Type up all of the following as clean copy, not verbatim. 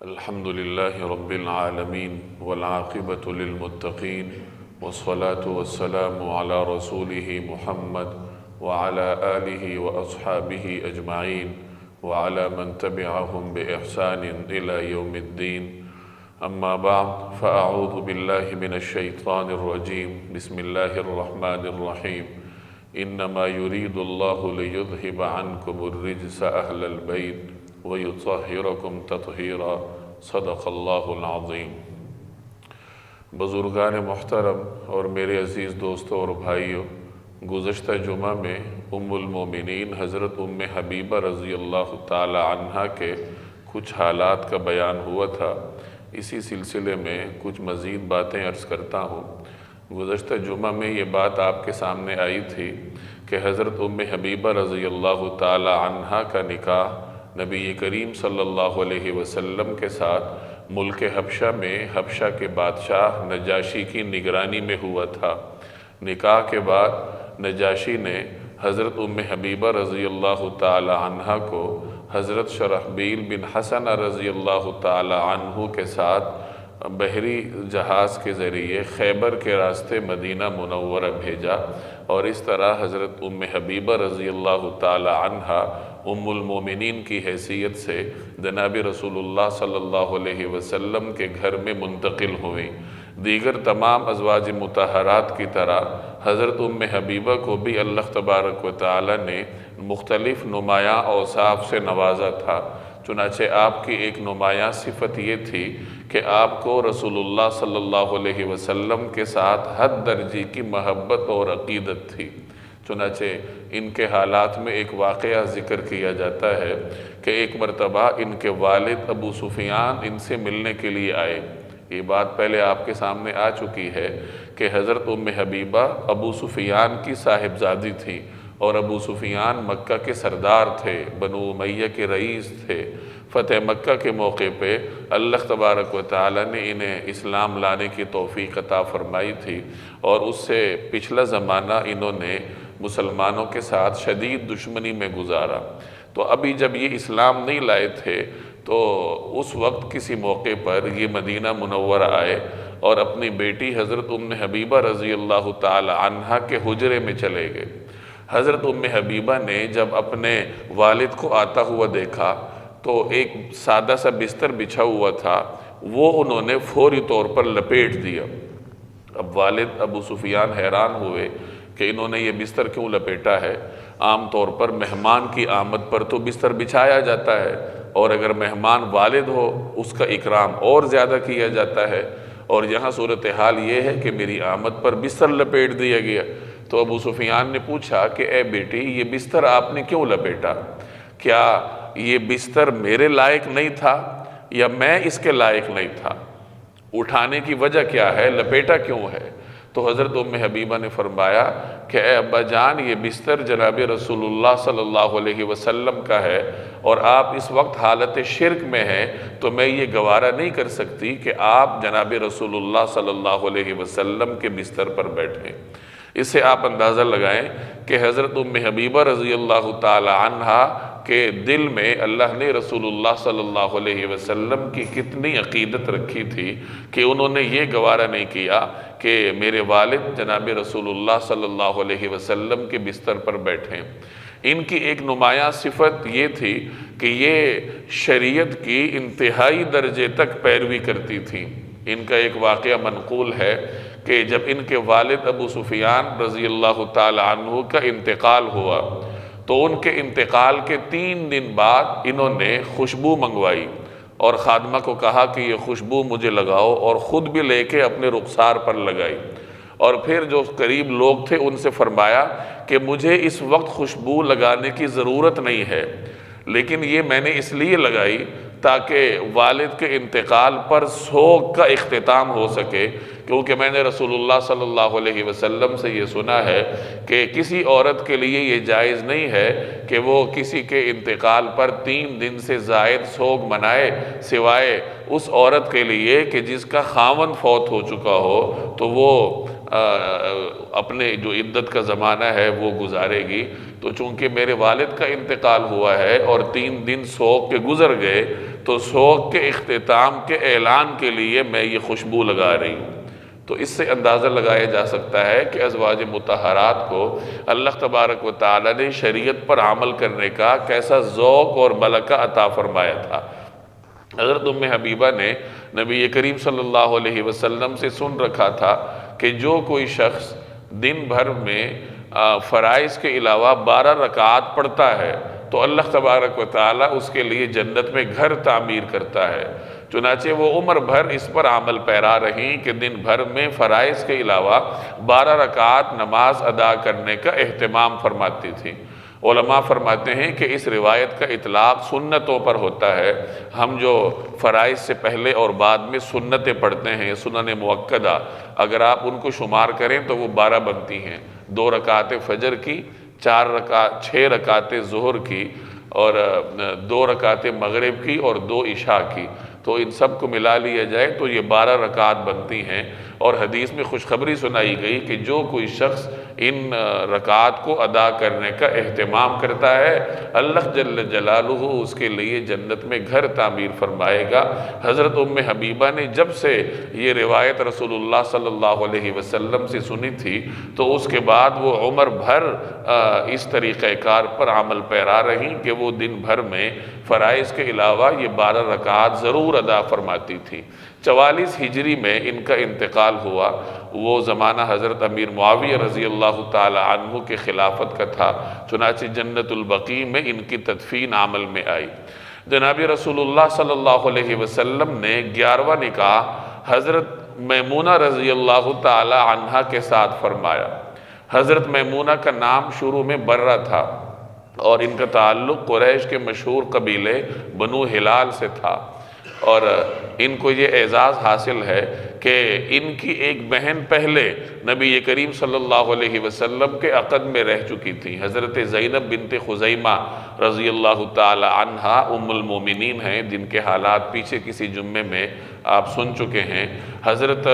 الحمد لله رب العالمين والعاقبة للمتقين والصلاة والسلام على رسوله محمد وعلى آله وأصحابه أجمعين وعلى من تبعهم بإحسان إلى يوم الدين. أما بعد فأعوذ بالله من الشيطان الرجيم. بسم الله الرحمن الرحيم. إنما يريد الله ليذهب عنكم الرجس أهل البيت وَيُطَهِّرَكُمْ تَطْهِيرًا. صدق اللہ العظیم. بزرگان محترم اور میرے عزیز دوستوں اور بھائیوں، گزشتہ جمعہ میں ام المومنین حضرت ام حبیبہ رضی اللہ تعالی عنہا کے کچھ حالات کا بیان ہوا تھا. اسی سلسلے میں کچھ مزید باتیں عرض کرتا ہوں. گزشتہ جمعہ میں یہ بات آپ کے سامنے آئی تھی کہ حضرت ام حبیبہ رضی اللہ تعالی عنہا کا نکاح نبی کریم صلی اللہ علیہ وسلم کے ساتھ ملک حبشہ میں حبشہ کے بادشاہ نجاشی کی نگرانی میں ہوا تھا. نکاح کے بعد نجاشی نے حضرت ام حبیبہ رضی اللہ تعالی عنہ کو حضرت شرحبیل بن حسن رضی اللہ تعالی عنہ کے ساتھ بحری جہاز کے ذریعے خیبر کے راستے مدینہ منورہ بھیجا، اور اس طرح حضرت ام حبیبہ رضی اللہ تعالی عنہ ام المومنین کی حیثیت سے جناب رسول اللہ صلی اللہ علیہ وسلم کے گھر میں منتقل ہوئیں. دیگر تمام ازواج مطہرات کی طرح حضرت ام حبیبہ کو بھی اللہ تبارک و تعالی نے مختلف نمایاں اوصاف سے نوازا تھا. چنانچہ آپ کی ایک نمایاں صفت یہ تھی کہ آپ کو رسول اللہ صلی اللہ علیہ وسلم کے ساتھ حد درجے کی محبت اور عقیدت تھی. چنانچہ ان کے حالات میں ایک واقعہ ذکر کیا جاتا ہے کہ ایک مرتبہ ان کے والد ابو سفیان ان سے ملنے کے لیے آئے. یہ بات پہلے آپ کے سامنے آ چکی ہے کہ حضرت ام حبیبہ ابو سفیان کی صاحبزادی تھی، اور ابو سفیان مکہ کے سردار تھے، بنو امیہ کے رئیس تھے. فتح مکہ کے موقع پہ اللہ تبارک و تعالی نے انہیں اسلام لانے کی توفیق عطا فرمائی تھی، اور اس سے پچھلا زمانہ انہوں نے مسلمانوں کے ساتھ شدید دشمنی میں گزارا. تو ابھی جب یہ اسلام نہیں لائے تھے تو اس وقت کسی موقع پر یہ مدینہ منورہ آئے اور اپنی بیٹی حضرت ام حبیبہ رضی اللہ تعالی عنہا کے حجرے میں چلے گئے. حضرت ام حبیبہ نے جب اپنے والد کو آتا ہوا دیکھا تو ایک سادہ سا بستر بچھا ہوا تھا، وہ انہوں نے فوری طور پر لپیٹ دیا. اب والد ابو سفیان حیران ہوئے کہ انہوں نے یہ بستر کیوں لپیٹا ہے. عام طور پر مہمان کی آمد پر تو بستر بچھایا جاتا ہے، اور اگر مہمان والد ہو اس کا اکرام اور زیادہ کیا جاتا ہے، اور یہاں صورتحال یہ ہے کہ میری آمد پر بستر لپیٹ دیا گیا. تو ابو سفیان نے پوچھا کہ اے بیٹی، یہ بستر آپ نے کیوں لپیٹا؟ کیا یہ بستر میرے لائق نہیں تھا یا میں اس کے لائق نہیں تھا؟ اٹھانے کی وجہ کیا ہے؟ لپیٹا کیوں ہے؟ تو حضرت ام حبیبہ نے فرمایا کہ اے ابا جان، یہ بستر جناب رسول اللہ صلی اللہ علیہ وسلم کا ہے، اور آپ اس وقت حالت شرک میں ہیں، تو میں یہ گوارہ نہیں کر سکتی کہ آپ جناب رسول اللہ صلی اللہ علیہ وسلم کے بستر پر بیٹھیں. اس سے آپ اندازہ لگائیں کہ حضرت ام حبیبہ رضی اللہ تعالی عنہا کے دل میں اللہ نے رسول اللہ صلی اللہ علیہ وسلم کی کتنی عقیدت رکھی تھی کہ انہوں نے یہ گوارہ نہیں کیا کہ میرے والد جناب رسول اللہ صلی اللہ علیہ وسلم کے بستر پر بیٹھیں. ان کی ایک نمایاں صفت یہ تھی کہ یہ شریعت کی انتہائی درجے تک پیروی کرتی تھیں. ان کا ایک واقعہ منقول ہے کہ جب ان کے والد ابو سفیان رضی اللہ تعالی عنہ کا انتقال ہوا تو ان کے انتقال کے 3 دن بعد انہوں نے خوشبو منگوائی اور خادمہ کو کہا کہ یہ خوشبو مجھے لگاؤ، اور خود بھی لے کے اپنے رخسار پر لگائی. اور پھر جو قریب لوگ تھے ان سے فرمایا کہ مجھے اس وقت خوشبو لگانے کی ضرورت نہیں ہے، لیکن یہ میں نے اس لیے لگائی تاکہ والد کے انتقال پر سوگ کا اختتام ہو سکے، کیونکہ میں نے رسول اللہ صلی اللہ علیہ وسلم سے یہ سنا ہے کہ کسی عورت کے لیے یہ جائز نہیں ہے کہ وہ کسی کے انتقال پر 3 دن سے زائد سوگ منائے، سوائے اس عورت کے لیے کہ جس کا خاوند فوت ہو چکا ہو، تو وہ اپنے جو عدت کا زمانہ ہے وہ گزارے گی، تو چونکہ میرے والد کا انتقال ہوا ہے اور 3 دن سوگ کے گزر گئے، تو سوگ کے اختتام کے اعلان کے لیے میں یہ خوشبو لگا رہی ہوں۔ تو اس سے اندازہ لگایا جا سکتا ہے کہ ازواج مطہرات کو اللہ تبارک و تعالی نے شریعت پر عمل کرنے کا کیسا ذوق اور ملکہ عطا فرمایا تھا۔ حضرت ام حبیبہ نے نبی کریم صلی اللہ علیہ وسلم سے سن رکھا تھا کہ جو کوئی شخص دن بھر میں فرائض کے علاوہ 12 رکعات پڑھتا ہے تو اللہ تبارک و تعالی اس کے لیے جنت میں گھر تعمیر کرتا ہے۔ چنانچہ وہ عمر بھر اس پر عمل پیرا رہیں کہ دن بھر میں فرائض کے علاوہ 12 رکعات نماز ادا کرنے کا اہتمام فرماتی تھی۔ علماء فرماتے ہیں کہ اس روایت کا اطلاق سنتوں پر ہوتا ہے۔ ہم جو فرائض سے پہلے اور بعد میں سنتیں پڑھتے ہیں، سنن مؤکدہ، اگر آپ ان کو شمار کریں تو وہ 12 بنتی ہیں۔ 2 رکعت فجر کی، 6 رکعت ظہر کی، اور 2 رکعت مغرب کی اور 2 عشاء کی، تو ان سب کو ملا لیا جائے تو یہ 12 رکعات بنتی ہیں۔ اور حدیث میں خوشخبری سنائی گئی کہ جو کوئی شخص ان رکعات کو ادا کرنے کا اہتمام کرتا ہے، اللہ جل جلالہ اس کے لیے جنت میں گھر تعمیر فرمائے گا۔ حضرت ام حبیبہ نے جب سے یہ روایت رسول اللہ صلی اللہ علیہ وسلم سے سنی تھی تو اس کے بعد وہ عمر بھر اس طریقہ کار پر عمل پیرا رہیں کہ وہ دن بھر میں فرائض کے علاوہ یہ 12 رکعات ضرور ادا فرماتی تھی۔ 44 ہجری میں ان کا انتقال ہوا۔ وہ زمانہ حضرت امیر معاویہ رضی اللہ تعالی عنہ کے خلافت کا تھا، چنانچہ جنت البقیع میں ان کی تدفین عمل میں آئی۔ جناب رسول اللہ صلی اللہ علیہ وسلم نے 11واں نکاح حضرت میمونہ رضی اللہ تعالی عنہ کے ساتھ فرمایا۔ حضرت میمونہ کا نام شروع میں برہ تھا اور ان کا تعلق قریش کے مشہور قبیلے بنو ہلال سے تھا، اور ان کو یہ اعزاز حاصل ہے کہ ان کی ایک بہن پہلے نبی کریم صلی اللہ علیہ وسلم کے عقد میں رہ چکی تھی۔ حضرت زینب بنت خزیمہ رضی اللہ تعالی عنہا ام المومنین ہیں، جن کے حالات پیچھے کسی جمعے میں آپ سن چکے ہیں۔ حضرت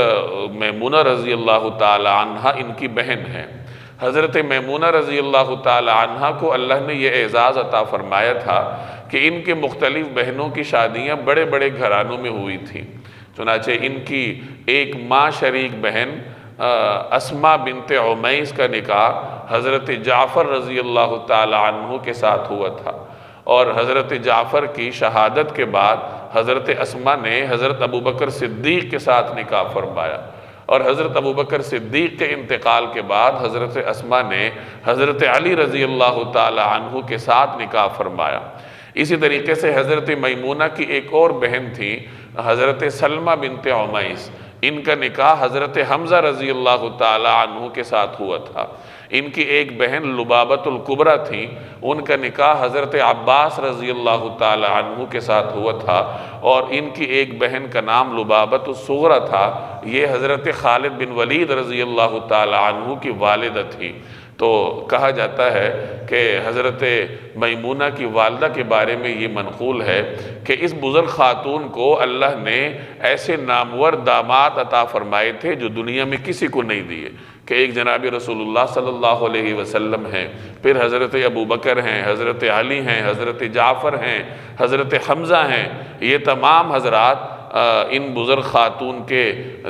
میمونہ رضی اللہ تعالی عنہا ان کی بہن ہیں۔ حضرت میمونہ رضی اللہ تعالی عنہ کو اللہ نے یہ اعزاز عطا فرمایا تھا کہ ان کے مختلف بہنوں کی شادیاں بڑے بڑے گھرانوں میں ہوئی تھیں۔ چنانچہ ان کی ایک ماں شریک بہن اسماء بنت عمیس کا نکاح حضرت جعفر رضی اللہ تعالی عنہ کے ساتھ ہوا تھا، اور حضرت جعفر کی شہادت کے بعد حضرت اسماء نے حضرت ابوبکر صدیق کے ساتھ نکاح فرمایا، اور حضرت ابوبکر صدیق کے انتقال کے بعد حضرت اسماء نے حضرت علی رضی اللہ تعالی عنہ کے ساتھ نکاح فرمایا۔ اسی طریقے سے حضرت میمونہ کی ایک اور بہن تھی حضرت سلمہ بنت عمیس، ان کا نکاح حضرت حمزہ رضی اللہ تعالی عنہ کے ساتھ ہوا تھا۔ ان کی ایک بہن لبابۃ الکبریٰ تھی، ان کا نکاح حضرت عباس رضی اللہ تعالی عنہ کے ساتھ ہوا تھا، اور ان کی ایک بہن کا نام لبابۃ الصغریٰ تھا، یہ حضرت خالد بن ولید رضی اللہ تعالی عنہ کی والدہ تھی۔ تو کہا جاتا ہے کہ حضرت میمونہ کی والدہ کے بارے میں یہ منقول ہے کہ اس بزرگ خاتون کو اللہ نے ایسے نامور داماد عطا فرمائے تھے جو دنیا میں کسی کو نہیں دیے، کہ ایک جناب رسول اللہ صلی اللہ علیہ وسلم ہیں، پھر حضرت ابوبکر ہیں، حضرت علی ہیں، حضرت جعفر ہیں، حضرت حمزہ ہیں۔ یہ تمام حضرات ان بزرگ خاتون کے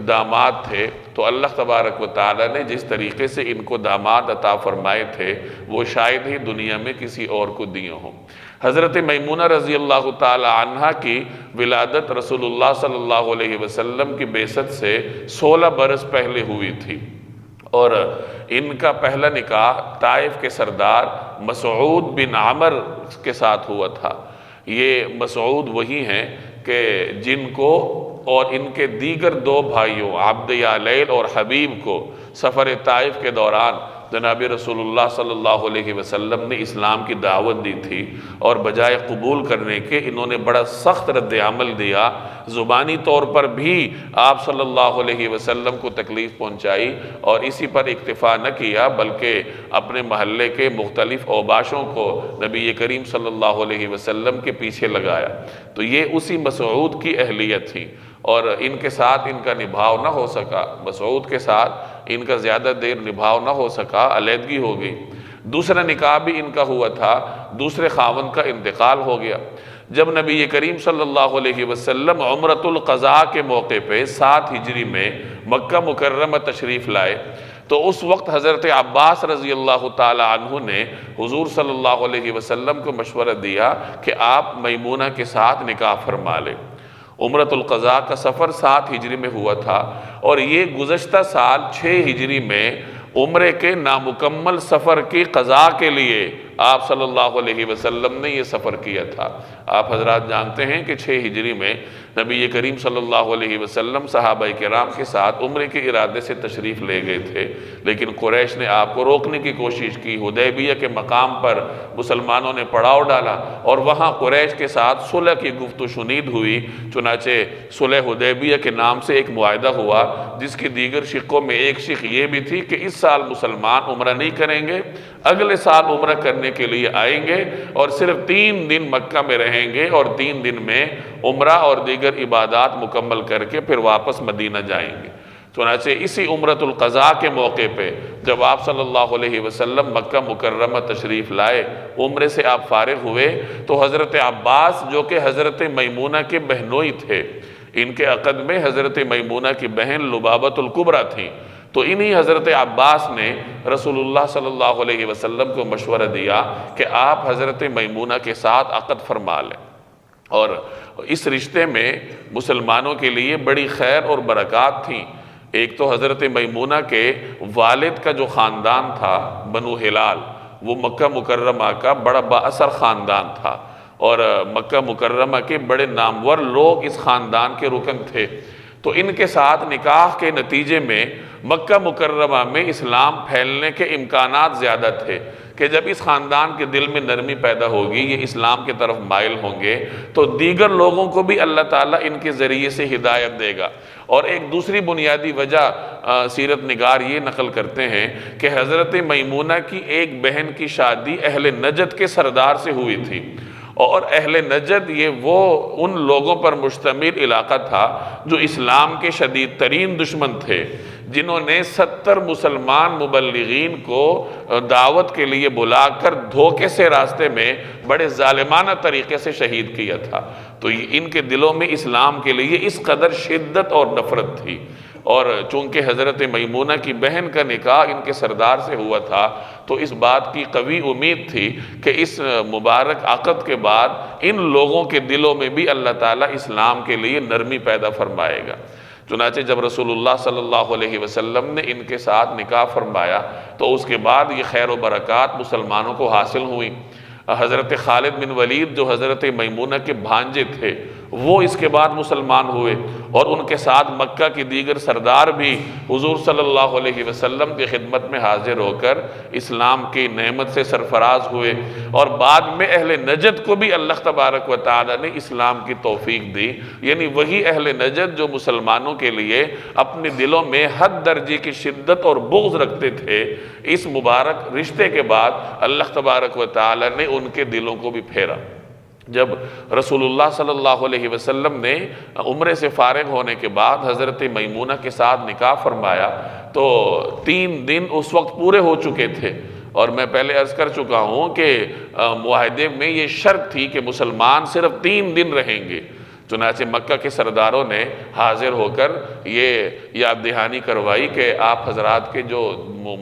داماد تھے۔ تو اللہ تبارک و تعالی نے جس طریقے سے ان کو داماد عطا فرمائے تھے وہ شاید ہی دنیا میں کسی اور کو دیے ہوں۔ حضرت میمونہ رضی اللہ تعالی عنہ کی ولادت رسول اللہ صلی اللہ علیہ وسلم کی بعثت سے 16 برس پہلے ہوئی تھی، اور ان کا پہلا نکاح طائف کے سردار مسعود بن عمر کے ساتھ ہوا تھا۔ یہ مسعود وہی ہیں کہ جن کو اور ان کے دیگر 2 بھائیوں عبد یالیل اور حبیب کو سفر طائف کے دوران جناب رسول اللہ صلی اللہ علیہ وسلم نے اسلام کی دعوت دی تھی، اور بجائے قبول کرنے کے انہوں نے بڑا سخت رد عمل دیا، زبانی طور پر بھی آپ صلی اللہ علیہ وسلم کو تکلیف پہنچائی، اور اسی پر اکتفا نہ کیا بلکہ اپنے محلے کے مختلف اوباشوں کو نبی کریم صلی اللہ علیہ وسلم کے پیچھے لگایا۔ تو یہ اسی مسعود کی اہلیت تھی، اور ان کے ساتھ ان کا نبھاؤ نہ ہو سکا۔ مسعود کے ساتھ ان کا زیادہ دیر نبھاؤ نہ ہو سکا، علیحدگی ہو گئی۔ دوسرا نکاح بھی ان کا ہوا تھا، دوسرے خاوند کا انتقال ہو گیا۔ جب نبی کریم صلی اللہ علیہ وسلم عمرۃ القضاء کے موقع پہ 7 ہجری میں مکہ مکرمہ تشریف لائے تو اس وقت حضرت عباس رضی اللہ تعالی عنہ نے حضور صلی اللہ علیہ وسلم کو مشورہ دیا کہ آپ میمونہ کے ساتھ نکاح فرما لیں۔ عمرۃ القضاء کا سفر 7 ہجری میں ہوا تھا اور یہ گزشتہ سال 6 ہجری میں عمرے کے نامکمل سفر کی قضاء کے لیے آپ صلی اللہ علیہ وسلم نے یہ سفر کیا تھا۔ آپ حضرات جانتے ہیں کہ 6 ہجری میں نبی کریم صلی اللہ علیہ وسلم صحابہ کرام کے ساتھ عمرے کے ارادے سے تشریف لے گئے تھے، لیکن قریش نے آپ کو روکنے کی کوشش کی۔ حدیبیہ کے مقام پر مسلمانوں نے پڑاؤ ڈالا اور وہاں قریش کے ساتھ صلح کی گفت و شنید ہوئی۔ چنانچہ صلح حدیبیہ کے نام سے ایک معاہدہ ہوا جس کی دیگر شقوں میں ایک شق یہ بھی تھی کہ اس سال مسلمان عمرہ نہیں کریں گے، اگلے سال عمرہ کرنے کے لیے آئیں گے اور صرف 3 دن مکہ میں رہیں گے اور 3 دن میں عمرہ اور دیگر عبادات مکمل کر کے پھر واپس مدینہ جائیں گے۔ چنانچہ اسی عمرۃ القضاء کے موقع پہ جب آپ صلی اللہ علیہ وسلم مکہ مکرمہ تشریف لائے، عمرے سے آپ فارغ ہوئے تو حضرت عباس جو کہ حضرت میمونہ کے بہنوئی تھے، ان کے عقد میں حضرت میمونہ کی بہن لبابۃ الکبریٰ تھیں، تو انہی حضرت عباس نے رسول اللہ صلی اللہ علیہ وسلم کو مشورہ دیا کہ آپ حضرت میمونہ کے ساتھ عقد فرما لیں۔ اور اس رشتے میں مسلمانوں کے لیے بڑی خیر اور برکات تھیں۔ ایک تو حضرت میمونہ کے والد کا جو خاندان تھا بنو ہلال، وہ مکہ مکرمہ کا بڑا با اثر خاندان تھا اور مکہ مکرمہ کے بڑے نامور لوگ اس خاندان کے رکن تھے۔ تو ان کے ساتھ نکاح کے نتیجے میں مکہ مکرمہ میں اسلام پھیلنے کے امکانات زیادہ تھے کہ جب اس خاندان کے دل میں نرمی پیدا ہوگی، یہ اسلام کی طرف مائل ہوں گے تو دیگر لوگوں کو بھی اللہ تعالیٰ ان کے ذریعے سے ہدایت دے گا۔ اور ایک دوسری بنیادی وجہ سیرت نگار یہ نقل کرتے ہیں کہ حضرت میمونہ کی ایک بہن کی شادی اہل نجد کے سردار سے ہوئی تھی، اور اہل نجد یہ وہ ان لوگوں پر مشتمل علاقہ تھا جو اسلام کے شدید ترین دشمن تھے، جنہوں نے 70 مسلمان مبلغین کو دعوت کے لیے بلا کر دھوکے سے راستے میں بڑے ظالمانہ طریقے سے شہید کیا تھا۔ تو ان کے دلوں میں اسلام کے لیے اس قدر شدت اور نفرت تھی، اور چونکہ حضرت میمونہ کی بہن کا نکاح ان کے سردار سے ہوا تھا تو اس بات کی قوی امید تھی کہ اس مبارک عقد کے بعد ان لوگوں کے دلوں میں بھی اللہ تعالیٰ اسلام کے لیے نرمی پیدا فرمائے گا۔ چنانچہ جب رسول اللہ صلی اللہ علیہ وسلم نے ان کے ساتھ نکاح فرمایا تو اس کے بعد یہ خیر و برکات مسلمانوں کو حاصل ہوئیں۔ حضرت خالد بن ولید جو حضرت میمونہ کے بھانجے تھے وہ اس کے بعد مسلمان ہوئے، اور ان کے ساتھ مکہ کی دیگر سردار بھی حضور صلی اللہ علیہ وسلم کی خدمت میں حاضر ہو کر اسلام کی نعمت سے سرفراز ہوئے، اور بعد میں اہل نجد کو بھی اللہ تبارک و تعالی نے اسلام کی توفیق دی۔ یعنی وہی اہل نجد جو مسلمانوں کے لیے اپنے دلوں میں حد درجے کی شدت اور بغض رکھتے تھے، اس مبارک رشتے کے بعد اللہ تبارک و تعالی نے ان کے دلوں کو بھی پھیرا۔ جب رسول اللہ صلی اللہ علیہ وسلم نے عمرے سے فارغ ہونے کے بعد حضرت میمونہ کے ساتھ نکاح فرمایا تو 3 دن اس وقت پورے ہو چکے تھے، اور میں پہلے عرض کر چکا ہوں کہ معاہدے میں یہ شرط تھی کہ مسلمان صرف 3 دن رہیں گے۔ چنانچہ مکہ کے سرداروں نے حاضر ہو کر یہ یاد دہانی کروائی کہ آپ حضرات کے جو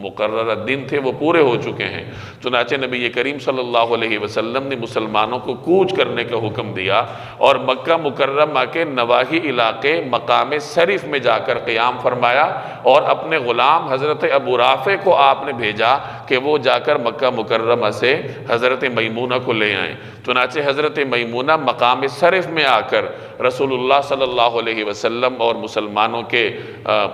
مقررہ دن تھے وہ پورے ہو چکے ہیں۔ چنانچہ نبی کریم صلی اللہ علیہ وسلم نے مسلمانوں کو کوچ کرنے کا حکم دیا اور مکہ مکرمہ کے نواحی علاقے مقام صرف میں جا کر قیام فرمایا، اور اپنے غلام حضرت ابو رافع کو آپ نے بھیجا کہ وہ جا کر مکہ مکرمہ سے حضرت میمونہ کو لے آئیں۔ چنانچہ حضرت میمونہ مقام صرف میں آ کر رسول اللہ صلی اللہ علیہ وسلم اور مسلمانوں کے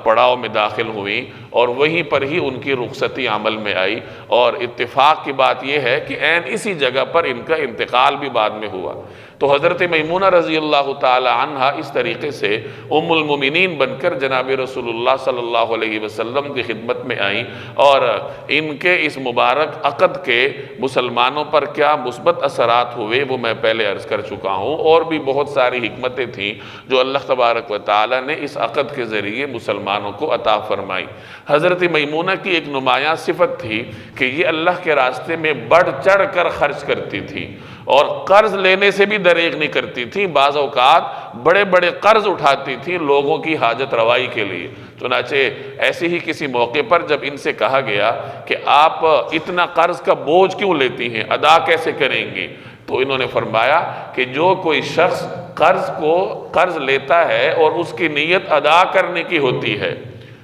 پڑاؤ میں داخل ہوئیں، اور وہیں پر ہی ان کی رخصتی عمل میں آئی، اور اتفاق کی بات یہ ہے کہ عین اسی جگہ پر ان کا انتقال بھی بعد میں ہوا۔ تو حضرت میمونہ رضی اللہ تعالی عنہ اس طریقے سے ام المومنین بن کر جناب رسول اللہ صلی اللہ علیہ وسلم کی خدمت میں آئیں، اور ان کے اس مبارک عقد کے مسلمانوں پر کیا مثبت اثرات ہوئے ہوئے وہ میں پہلے عرض کر چکا ہوں، اور بھی بہت ساری حکمتیں تھیں جو اللہ تبارک و تعالیٰ نے اس عقد کے ذریعے مسلمانوں کو عطا فرمائی۔ حضرت میمونہ کی ایک نمایاں صفت تھی کہ یہ اللہ کے راستے میں بڑھ چڑھ کر خرچ کرتی تھی، اور قرض لینے سے بھی دریغ نہیں کرتی تھی۔ بعض اوقات بڑے بڑے قرض اٹھاتی تھی لوگوں کی حاجت روائی کے لیے۔ چنانچہ ایسے ہی کسی موقع پر جب ان سے کہا گیا کہ آپ اتنا قرض کا بوجھ کیوں لیتی ہیں، ادا کیسے کریں گی، تو انہوں نے فرمایا کہ جو کوئی شخص قرض لیتا ہے اور اس کی نیت ادا کرنے کی ہوتی ہے،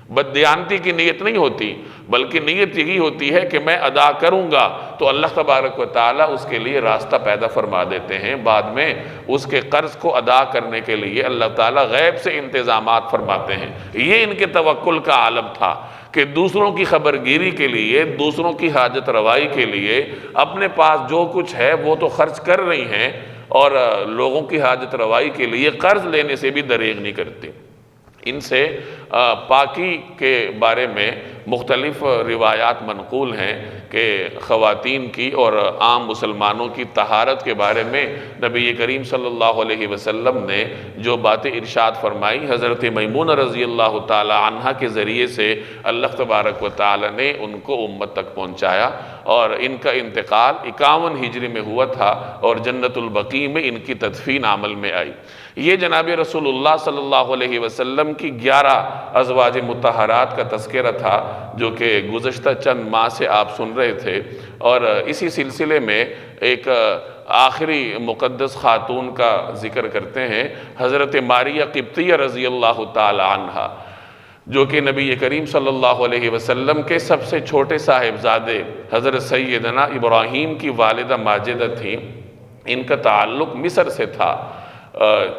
بددیانتی کی نیت نہیں ہوتی، بلکہ نیت یہی ہوتی ہے کہ میں ادا کروں گا، تو اللہ تبارک و تعالیٰ اس کے لیے راستہ پیدا فرما دیتے ہیں۔ بعد میں اس کے قرض کو ادا کرنے کے لیے اللہ تعالیٰ غیب سے انتظامات فرماتے ہیں۔ یہ ان کے توکل کا عالم تھا کہ دوسروں کی خبرگیری کے لیے، دوسروں کی حاجت روائی کے لیے اپنے پاس جو کچھ ہے وہ تو خرچ کر رہی ہیں، اور لوگوں کی حاجت روائی کے لیے قرض لینے سے بھی دریغ نہیں کرتی۔ ان سے پاکی کے بارے میں مختلف روایات منقول ہیں کہ خواتین کی اور عام مسلمانوں کی طہارت کے بارے میں نبی کریم صلی اللہ علیہ وسلم نے جو باتیں ارشاد فرمائی، حضرت میمونہ رضی اللہ تعالی عنہ کے ذریعے سے اللہ تبارک و تعالی نے ان کو امت تک پہنچایا، اور ان کا انتقال 51 ہجری میں ہوا تھا، اور جنت البقیع میں ان کی تدفین عمل میں آئی۔ یہ جناب رسول اللہ صلی اللہ علیہ وسلم کی 11 ازواج مطہرات کا تذکرہ تھا جو کہ گزشتہ چند ماہ سے آپ سن رہے تھے، اور اسی سلسلے میں ایک آخری مقدس خاتون کا ذکر کرتے ہیں، حضرت ماریہ قبطیہ رضی اللہ تعالی عنہ، جو کہ نبی کریم صلی اللہ علیہ وسلم کے سب سے چھوٹے صاحبزادے حضرت سیدنا ابراہیم کی والدہ ماجدہ تھیں۔ ان کا تعلق مصر سے تھا۔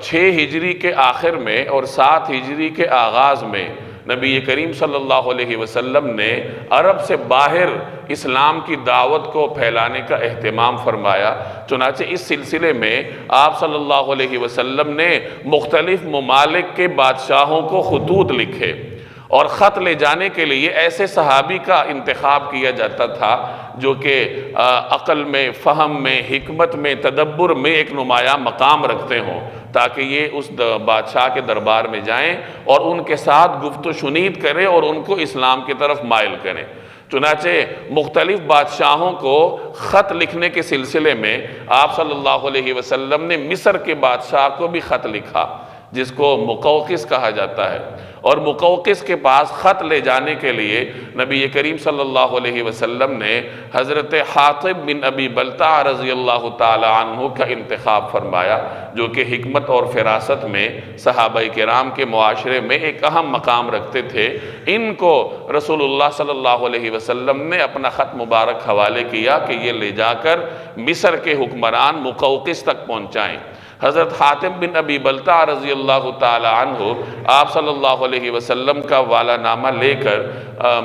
6 ہجری کے آخر میں اور 7 ہجری کے آغاز میں نبی کریم صلی اللہ علیہ وسلم نے عرب سے باہر اسلام کی دعوت کو پھیلانے کا اہتمام فرمایا۔ چنانچہ اس سلسلے میں آپ صلی اللہ علیہ وسلم نے مختلف ممالک کے بادشاہوں کو خطوط لکھے، اور خط لے جانے کے لیے ایسے صحابی کا انتخاب کیا جاتا تھا جو کہ عقل میں، فہم میں، حکمت میں، تدبر میں ایک نمایاں مقام رکھتے ہوں، تاکہ یہ اس بادشاہ کے دربار میں جائیں اور ان کے ساتھ گفت و شنید کریں اور ان کو اسلام کی طرف مائل کریں۔ چنانچہ مختلف بادشاہوں کو خط لکھنے کے سلسلے میں آپ صلی اللہ علیہ وسلم نے مصر کے بادشاہ کو بھی خط لکھا، جس کو مقوقس کہا جاتا ہے، اور مقوقس کے پاس خط لے جانے کے لیے نبی کریم صلی اللہ علیہ وسلم نے حضرت حاطب بن ابی بلتع رضی اللہ تعالی عنہ کا انتخاب فرمایا، جو کہ حکمت اور فراست میں صحابہ کرام کے معاشرے میں ایک اہم مقام رکھتے تھے۔ ان کو رسول اللہ صلی اللہ علیہ وسلم نے اپنا خط مبارک حوالے کیا کہ یہ لے جا کر مصر کے حکمران مقوقس تک پہنچائیں۔ حضرت حاتم بن ابی بلتع رضی اللہ تعالی عنہ آپ صلی اللہ علیہ وسلم کا والا نامہ لے کر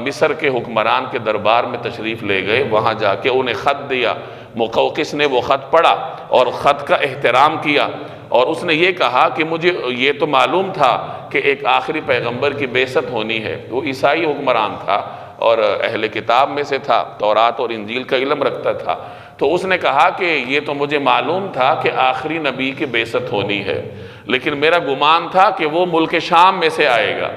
مصر کے حکمران کے دربار میں تشریف لے گئے۔ وہاں جا کے انہیں خط دیا۔ مقوقس نے وہ خط پڑھا اور خط کا احترام کیا، اور اس نے یہ کہا کہ مجھے یہ تو معلوم تھا کہ ایک آخری پیغمبر کی بعثت ہونی ہے۔ وہ عیسائی حکمران تھا اور اہل کتاب میں سے تھا، تورات اور انجیل کا علم رکھتا تھا، تو اس نے کہا کہ یہ تو مجھے معلوم تھا کہ آخری نبی کی بعثت ہونی ہے، لیکن میرا گمان تھا کہ وہ ملک شام میں سے آئے گا،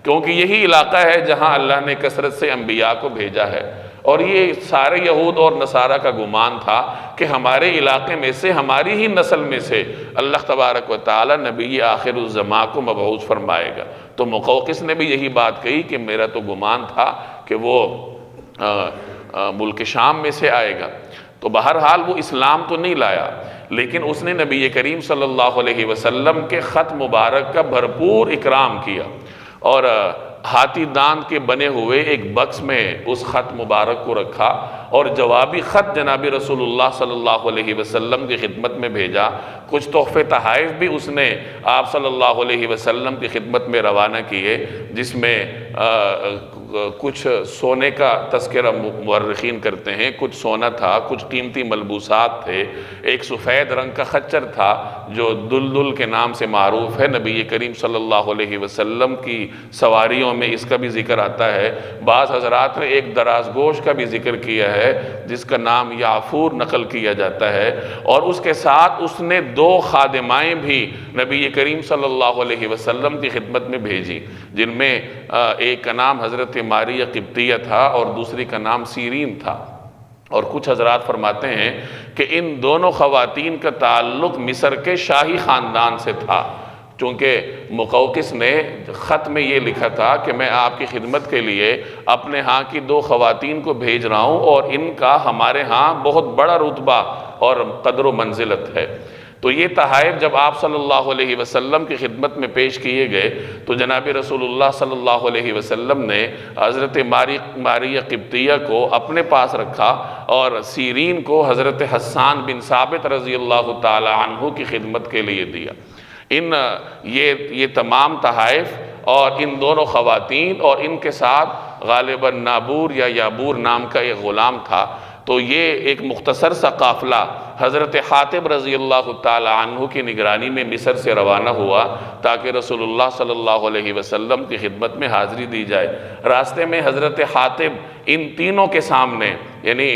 کیونکہ یہی علاقہ ہے جہاں اللہ نے کثرت سے انبیاء کو بھیجا ہے، اور یہ سارے یہود اور نصارہ کا گمان تھا کہ ہمارے علاقے میں سے، ہماری ہی نسل میں سے اللہ تبارک و تعالی نبی آخر الزماں کو مبعوث فرمائے گا۔ تو مقوقس نے بھی یہی بات کہی کہ میرا تو گمان تھا کہ وہ ملک شام میں سے آئے گا۔ تو بہرحال وہ اسلام تو نہیں لایا، لیکن اس نے نبی کریم صلی اللہ علیہ وسلم کے خط مبارک کا بھرپور اکرام کیا، اور ہاتھی داند کے بنے ہوئے ایک بکس میں اس خط مبارک کو رکھا، اور جوابی خط جناب رسول اللہ صلی اللہ علیہ وسلم کی خدمت میں بھیجا۔ کچھ تحفے تحائف بھی اس نے آپ صلی اللہ علیہ وسلم کی خدمت میں روانہ کیے، جس میں کچھ سونے کا تذکرہ مورخین کرتے ہیں، کچھ سونا تھا، کچھ قیمتی ملبوسات تھے، ایک سفید رنگ کا خچر تھا جو دلدل کے نام سے معروف ہے۔ نبی کریم صلی اللہ علیہ وسلم کی سواریوں میں اس کا بھی ذکر آتا ہے۔ بعض حضرات نے ایک دراز گوش کا بھی ذکر کیا ہے جس کا نام یعفور نقل کیا جاتا ہے، اور اس کے ساتھ اس نے 2 خادمائیں بھی نبی کریم صلی اللہ علیہ وسلم کی خدمت میں بھیجی، جن میں ایک کا نام حضرت ماریہ قبطیہ تھا اور دوسری کا نام سیرین تھا۔ اور کچھ حضرات فرماتے ہیں کہ ان دونوں خواتین کا تعلق مصر کے شاہی خاندان سے تھا، چونکہ مقوقس نے خط میں یہ لکھا تھا کہ میں آپ کی خدمت کے لیے اپنے ہاں کی 2 خواتین کو بھیج رہا ہوں اور ان کا ہمارے ہاں بہت بڑا رتبہ اور قدر و منزلت ہے۔ تو یہ تحائف جب آپ صلی اللہ علیہ وسلم کی خدمت میں پیش کیے گئے تو جناب رسول اللہ صلی اللہ علیہ وسلم نے حضرت ماریہ قبطیہ کو اپنے پاس رکھا اور سیرین کو حضرت حسان بن ثابت رضی اللہ تعالی عنہ کی خدمت کے لیے دیا۔ یہ تمام تحائف اور ان دونوں خواتین اور ان کے ساتھ غالباً نابور یا یابور نام کا ایک غلام تھا، تو یہ ایک مختصر سا قافلہ حضرت حاتب رضی اللہ تعالی عنہ کی نگرانی میں مصر سے روانہ ہوا تاکہ رسول اللہ صلی اللہ علیہ وسلم کی خدمت میں حاضری دی جائے۔ راستے میں حضرت حاتب ان تینوں کے سامنے، یعنی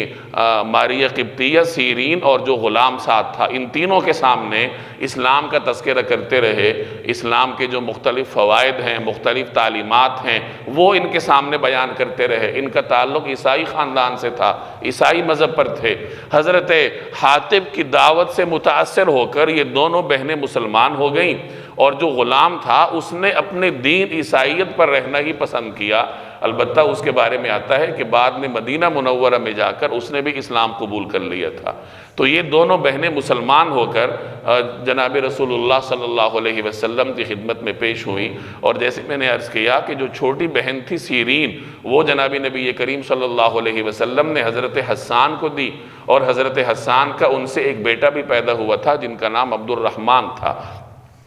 ماریہ قبطیہ، سیرین اور جو غلام ساتھ تھا، ان تینوں کے سامنے اسلام کا تذکرہ کرتے رہے۔ اسلام کے جو مختلف فوائد ہیں، مختلف تعلیمات ہیں، وہ ان کے سامنے بیان کرتے رہے۔ ان کا تعلق عیسائی خاندان سے تھا، عیسائی مذہب پر تھے۔ حضرت حاتب کی دعوت سے متاثر ہو کر یہ دونوں بہنیں مسلمان ہو گئیں، اور جو غلام تھا اس نے اپنے دین عیسائیت پر رہنا ہی پسند کیا۔ البتہ اس کے بارے میں آتا ہے کہ بعد میں مدینہ منورہ میں جا کر اس نے بھی اسلام قبول کر لیا تھا۔ تو یہ دونوں بہنیں مسلمان ہو کر جناب رسول اللہ صلی اللہ علیہ وسلم کی خدمت میں پیش ہوئیں، اور جیسے میں نے عرض کیا کہ جو چھوٹی بہن تھی سیرین، وہ جناب نبی کریم صلی اللہ علیہ وسلم نے حضرت حسان کو دی، اور حضرت حسان کا ان سے ایک بیٹا بھی پیدا ہوا تھا جن کا نام عبد الرحمن تھا۔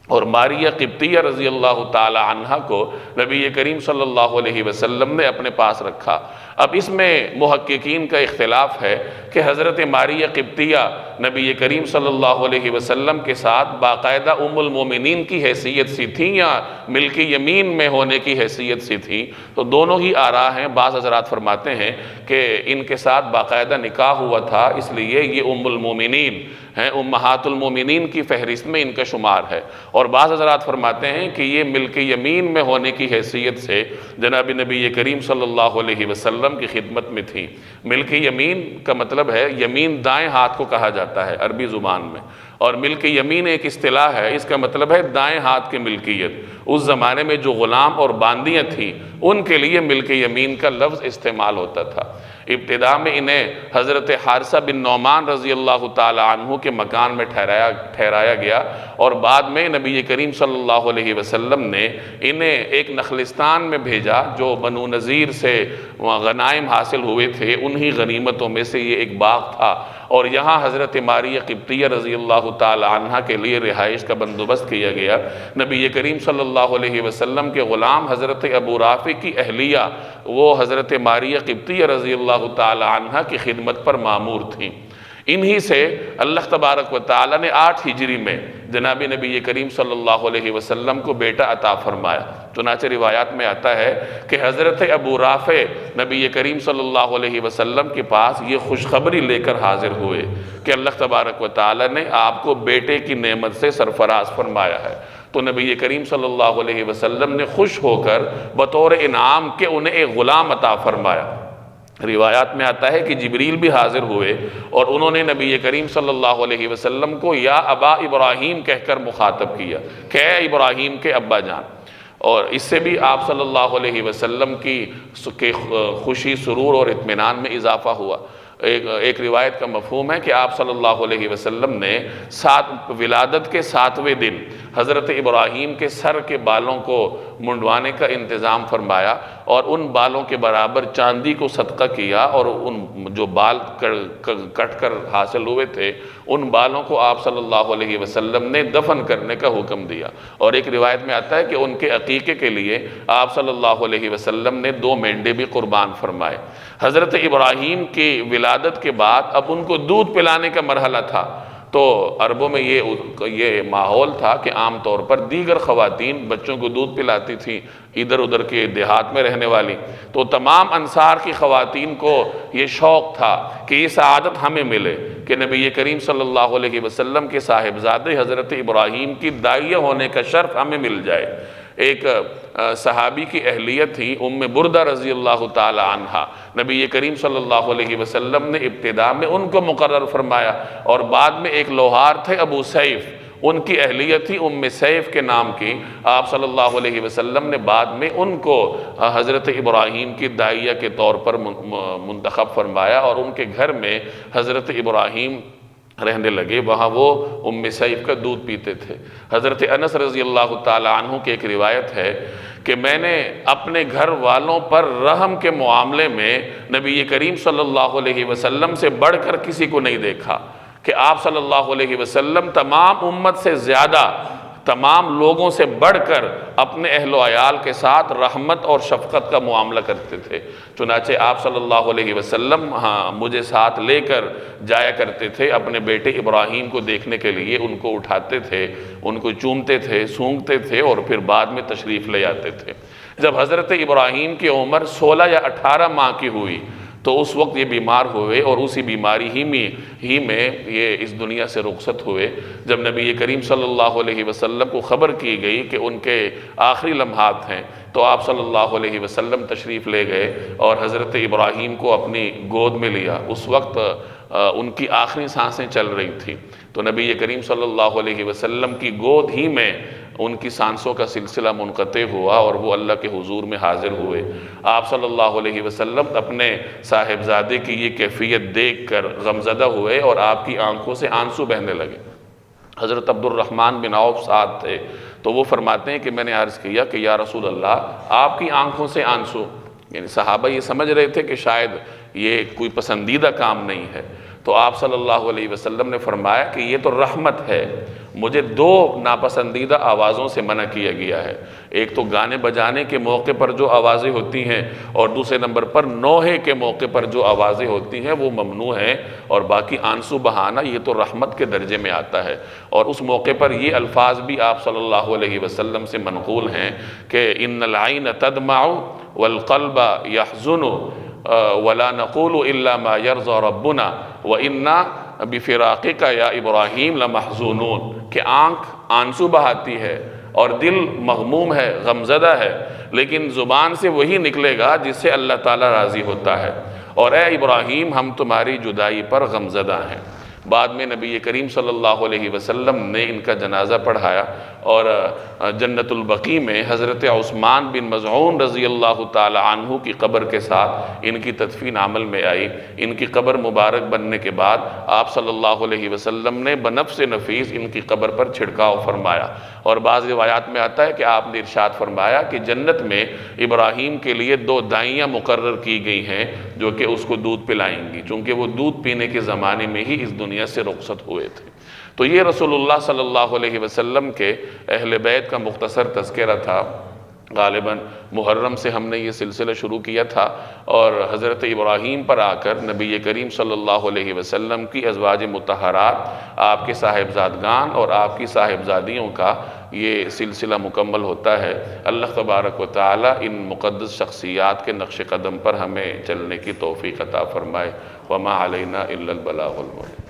اور ماریہ قبطیہ رضی اللہ تعالی عنہ کو نبی کریم صلی اللہ علیہ وسلم نے اپنے پاس رکھا۔ اب اس میں محققین کا اختلاف ہے کہ حضرت ماریہ قبطیہ نبی کریم صلی اللہ علیہ وسلم کے ساتھ باقاعدہ ام المومنین کی حیثیت سی تھیں یا ملک یمین میں ہونے کی حیثیت سی تھیں، تو دونوں ہی آراء ہیں۔ بعض حضرات فرماتے ہیں کہ ان کے ساتھ باقاعدہ نکاح ہوا تھا، اس لیے یہ ام المومنین ہیں، امہات المومنین کی فہرست میں ان کا شمار ہے۔ اور بعض حضرات فرماتے ہیں کہ یہ ملک یمین میں ہونے کی حیثیت سے جناب نبی کریم صلی اللہ علیہ وسلم کی خدمت میں تھی۔ ملک یمین کا مطلب ہے، یمین دائیں ہاتھ کو کہا جاتا ہے عربی زبان میں، اور ملک یمین ایک اصطلاح ہے، اس کا مطلب ہے دائیں ہاتھ کی ملکیت۔ اس زمانے میں جو غلام اور باندیاں تھیں ان کے لیے ملک یمین کا لفظ استعمال ہوتا تھا۔ ابتداء میں انہیں حضرت حارثہ بن نعمان رضی اللہ تعالی عنہ کے مکان میں ٹھہرایا گیا، اور بعد میں نبی کریم صلی اللہ علیہ وسلم نے انہیں ایک نخلستان میں بھیجا جو بنو نذیر سے غنائم حاصل ہوئے تھے، انہی غنیمتوں میں سے یہ ایک باغ تھا، اور یہاں حضرت ماریہ قبطیہ رضی اللہ تعالی عنہ کے لیے رہائش کا بندوبست کیا گیا۔ نبی کریم صلی اللہ علیہ وسلم کے غلام حضرت ابو رافع کی اہلیہ وہ حضرت ماریہ قبطیہ رضی اللہ تعالی عنہ کی خدمت پر مامور تھیں۔ انہی سے اللہ تبارک و تعالی نے 8 ہجری میں جناب نبی کریم صلی اللہ علیہ وسلم کو بیٹا عطا فرمایا۔ چنانچہ روایات میں آتا ہے کہ حضرت ابو رافع نبی کریم صلی اللہ علیہ وسلم کے پاس یہ خوشخبری لے کر حاضر ہوئے کہ اللہ تبارک و تعالی نے آپ کو بیٹے کی نعمت سے سرفراز فرمایا ہے۔ تو نبی کریم صلی اللہ علیہ وسلم نے خوش ہو کر بطور انعام کہ انہیں ایک غلام عطا فرمایا۔ روایات میں آتا ہے کہ جبریل بھی حاضر ہوئے اور انہوں نے نبی کریم صلی اللہ علیہ وسلم کو یا ابا ابراہیم کہہ کر مخاطب کیا کہ اے ابراہیم کے ابا جان، اور اس سے بھی آپ صلی اللہ علیہ وسلم کی خوشی، سرور اور اطمینان میں اضافہ ہوا۔ ایک روایت کا مفہوم ہے کہ آپ صلی اللہ علیہ وسلم نے ولادت کے 7ویں دن حضرت ابراہیم کے سر کے بالوں کو منڈوانے کا انتظام فرمایا، اور ان بالوں کے برابر چاندی کو صدقہ کیا، اور ان جو بال کٹ کر حاصل ہوئے تھے ان بالوں کو آپ صلی اللہ علیہ وسلم نے دفن کرنے کا حکم دیا۔ اور ایک روایت میں آتا ہے کہ ان کے عقیقے کے لیے آپ صلی اللہ علیہ وسلم نے 2 مینڈے بھی قربان فرمائے۔ حضرت ابراہیم کی ولادت کے بعد اب ان کو دودھ پلانے کا مرحلہ تھا، تو عربوں میں یہ ماحول تھا کہ عام طور پر دیگر خواتین بچوں کو دودھ پلاتی تھیں، ادھر ادھر کے دیہات میں رہنے والی، تو تمام انصار کی خواتین کو یہ شوق تھا کہ یہ سعادت ہمیں ملے کہ نبی کریم صلی اللہ علیہ وسلم کے صاحبزادے حضرت ابراہیم کی داعیہ ہونے کا شرف ہمیں مل جائے۔ ایک صحابی کی اہلیت تھی ام بردہ رضی اللہ تعالی عنہ، نبی کریم صلی اللہ علیہ وسلم نے ابتدا میں ان کو مقرر فرمایا، اور بعد میں ایک لوہار تھے ابو سیف، ان کی اہلیت تھی ام سیف کے نام کی، آپ صلی اللہ علیہ وسلم نے بعد میں ان کو حضرت ابراہیم کی داعیہ کے طور پر منتخب فرمایا، اور ان کے گھر میں حضرت ابراہیم رہنے لگے، وہاں وہ ام سیف کا دودھ پیتے تھے۔ حضرت انس رضی اللہ تعالی عنہ کی ایک روایت ہے کہ میں نے اپنے گھر والوں پر رحم کے معاملے میں نبی کریم صلی اللہ علیہ وسلم سے بڑھ کر کسی کو نہیں دیکھا، کہ آپ صلی اللہ علیہ وسلم تمام امت سے زیادہ، تمام لوگوں سے بڑھ کر اپنے اہل و عیال کے ساتھ رحمت اور شفقت کا معاملہ کرتے تھے۔ چنانچہ آپ صلی اللہ علیہ وسلم مجھے ساتھ لے کر جایا کرتے تھے اپنے بیٹے ابراہیم کو دیکھنے کے لیے، ان کو اٹھاتے تھے، ان کو چومتے تھے، سونگتے تھے، اور پھر بعد میں تشریف لے آتے تھے۔ جب حضرت ابراہیم کی عمر 16 یا 18 ماہ کی ہوئی تو اس وقت یہ بیمار ہوئے، اور اسی بیماری ہی میں یہ اس دنیا سے رخصت ہوئے۔ جب نبی کریم صلی اللہ علیہ وسلم کو خبر کی گئی کہ ان کے آخری لمحات ہیں، تو آپ صلی اللہ علیہ وسلم تشریف لے گئے اور حضرت ابراہیم کو اپنی گود میں لیا۔ اس وقت ان کی آخری سانسیں چل رہی تھیں، تو نبی کریم صلی اللہ علیہ وسلم کی گود ہی میں ان کی سانسوں کا سلسلہ منقطع ہوا، اور وہ اللہ کے حضور میں حاضر ہوئے۔ آپ صلی اللہ علیہ وسلم اپنے صاحبزادے کی یہ کیفیت دیکھ کر غمزدہ ہوئے، اور آپ کی آنکھوں سے آنسو بہنے لگے۔ حضرت عبد الرحمن بن عوف ساتھ تھے، تو وہ فرماتے ہیں کہ میں نے عرض کیا کہ یا رسول اللہ، آپ کی آنکھوں سے آنسو، یعنی صحابہ یہ سمجھ رہے تھے کہ شاید یہ کوئی پسندیدہ کام نہیں ہے، تو آپ صلی اللہ علیہ وسلم نے فرمایا کہ یہ تو رحمت ہے، مجھے 2 ناپسندیدہ آوازوں سے منع کیا گیا ہے، ایک تو گانے بجانے کے موقع پر جو آوازیں ہوتی ہیں، اور دوسرے نمبر پر نوحے کے موقع پر جو آوازیں ہوتی ہیں وہ ممنوع ہیں، اور باقی آنسو بہانا یہ تو رحمت کے درجے میں آتا ہے۔ اور اس موقع پر یہ الفاظ بھی آپ صلی اللہ علیہ وسلم سے منقول ہیں کہ ان العین تدمع والقلب يحزن ولا نقول الا ما يرضى ربنا وَإِنَّا بِفِرَاقِكَ يَا إِبْرَاهِيمَ لَمَحْزُونُونَ، کہ آنکھ آنسو بہاتی ہے اور دل مغموم ہے، غمزدہ ہے، لیکن زبان سے وہی نکلے گا جس سے اللہ تعالیٰ راضی ہوتا ہے، اور اے ابراہیم ہم تمہاری جدائی پر غمزدہ ہیں۔ بعد میں نبی کریم صلی اللہ علیہ وسلم نے ان کا جنازہ پڑھایا، اور جنت البقیع میں حضرت عثمان بن مظعون رضی اللہ تعالی عنہ کی قبر کے ساتھ ان کی تدفین عمل میں آئی۔ ان کی قبر مبارک بننے کے بعد آپ صلی اللہ علیہ وسلم نے بنفس نفیس ان کی قبر پر چھڑکاؤ فرمایا، اور بعض روایات میں آتا ہے کہ آپ نے ارشاد فرمایا کہ جنت میں ابراہیم کے لیے 2 دائیاں مقرر کی گئی ہیں جو کہ اس کو دودھ پلائیں گی، چونکہ وہ دودھ پینے کے زمانے میں ہی اس دنیا سے رخصت ہوئے تھے۔ تو یہ رسول اللہ صلی اللہ علیہ وسلم کے اہل بیت کا مختصر تذکرہ تھا۔ غالباً محرم سے ہم نے یہ سلسلہ شروع کیا تھا، اور حضرت ابراہیم پر آ کر نبی کریم صلی اللہ علیہ وسلم کی ازواج مطہرات، آپ کے صاحبزادگان اور آپ کی صاحبزادیوں کا یہ سلسلہ مکمل ہوتا ہے۔ اللہ تبارک و تعالی ان مقدس شخصیات کے نقش قدم پر ہمیں چلنے کی توفیق عطا فرمائے۔ وما علینا الا البلاغ المبین۔